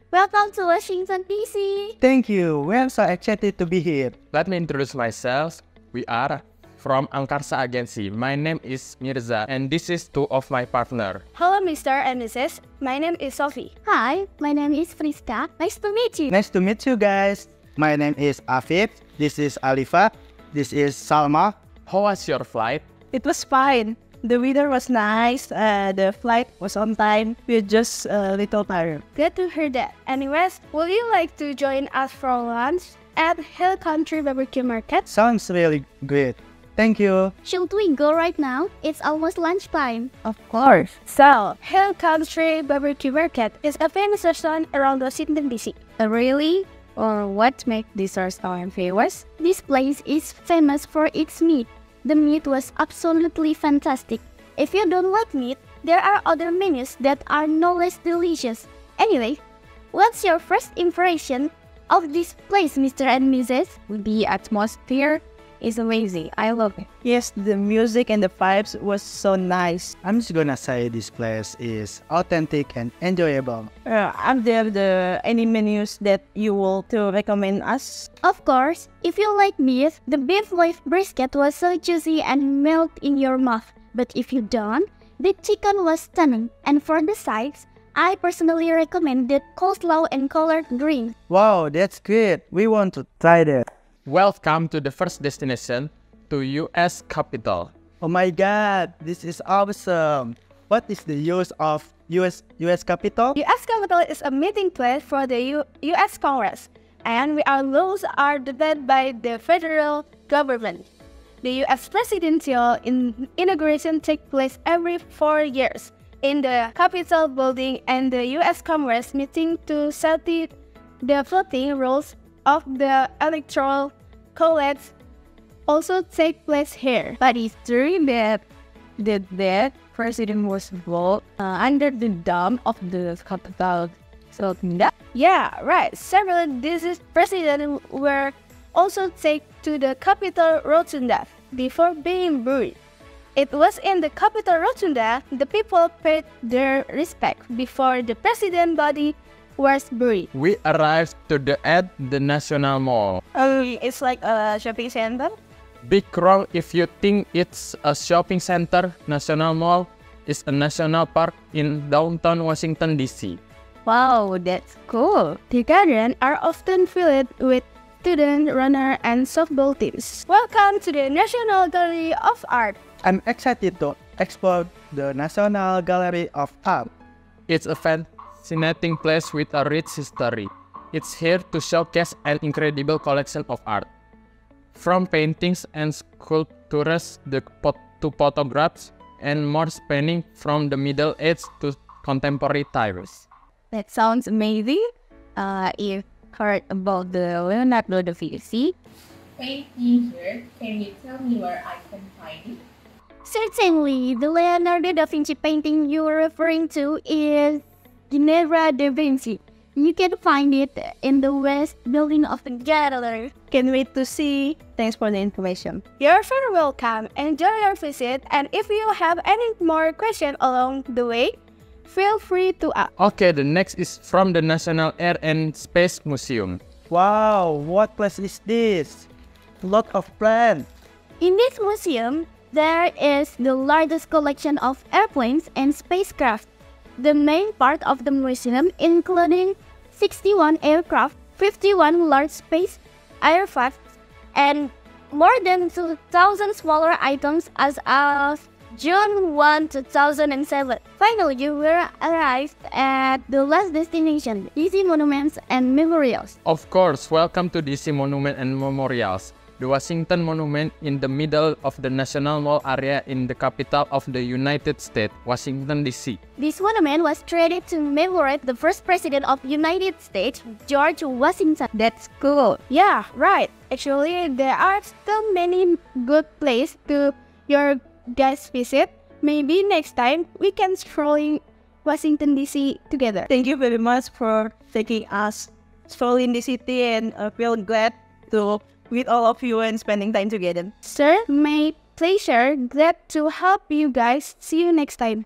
Welcome to Washington, D.C. Thank you. We're so excited to be here. Let me introduce myself. We are from Angkarsa agency. My name is Mirza and this is two of my partner. Hello, Mr. and Mrs. My name is Sophie. Hi, my name is Friska. Nice to meet you. Nice to meet you guys. My name is Afif. This is Alifa. This is Salmaa. How was your flight? It was fine. The weather was nice. The flight was on time. We're just a little tired. Good to hear that. Anyways, would you like to join us for lunch at Hill Country Barbecue Market? Sounds really great. Thank you. Should we go right now? It's almost lunchtime. Of course. So, Hill Country Barbecue Market is a famous restaurant around Washington, D.C. Really? Or what makes this restaurant famous? This place is famous for its meat. The meat was absolutely fantastic. If you don't like meat, there are other menus that are no less delicious. Anyway, what's your first impression of this place, Mr. and Mrs.? The atmosphere is amazing. I love it. Yes, the music and the vibes was so nice. I'm just gonna say this place is authentic and enjoyable. Are there any menus that you will to recommend us? Of course, if you like beef, the beef loaf brisket was so juicy and melt in your mouth. But if you don't, the chicken was stunning. And for the sides, I personally recommend the coleslaw and collard greens. Wow, that's great. We want to try that. Welcome to the first destination to US Capitol. Oh my god, this is awesome. What is the use of US Capitol? U.S. Capitol is a meeting place for the U.S. Congress, and our laws are debated by the federal government. The U.S. presidential inauguration takes place every 4 years in the Capitol building, and the U.S. Congress meeting to set the voting rules of the Electoral College also take place here. But it's true that the president was voted under the dome of the Capitol. So, yeah, right. Several deceased presidents were also taken to the Capitol Rotunda before being buried. It was in the Capitol Rotunda the people paid their respect before the president's body was buried. We arrived at the National Mall. It's like a shopping center. Big wrong if you think it's a shopping center. National Mall is a national park in downtown Washington, D.C. Wow, that's cool. The gardens are often filled with student, runner, and softball teams. Welcome to the National Gallery of Art. I'm excited to explore the National Gallery of Art. It's a fascinating place with a rich history. It's here to showcase an incredible collection of art. From paintings and sculptures to photographs and more spanning from the Middle Ages to contemporary times. That sounds amazing. You've heard about the Leonardo da Vinci painting here. Can you tell me where I can find it? Certainly, the Leonardo da Vinci painting you are referring to is Ginevra da Vinci. You can find it in the west building of the gallery. Can't wait to see. Thanks for the information. You're very welcome. Enjoy your visit, and if you have any more questions along the way, feel free to ask. Okay, the next is from the National Air and Space Museum. Wow, what place is this? Lot of plants. In this museum, there is the largest collection of airplanes and spacecraft. The main part of the museum including 61 aircraft, 51 large space aircraft, and more than 2,000 smaller items as of June 1, 2007. Finally, you will arrive at the last destination, DC Monuments and Memorials. Of course, welcome to DC Monument and Memorials, the Washington Monument in the middle of the National Mall area in the capital of the United States, Washington, D.C. This monument was created to commemorate the first president of United States, George Washington. That's cool. Yeah, right. Actually, there are still many good places to your guys visit. Maybe next time we can strolling Washington, D.C. together. Thank you very much for taking us strolling the city, and I feel glad to with all of you and spending time together. Sir, my pleasure. Glad to help you guys. See you next time.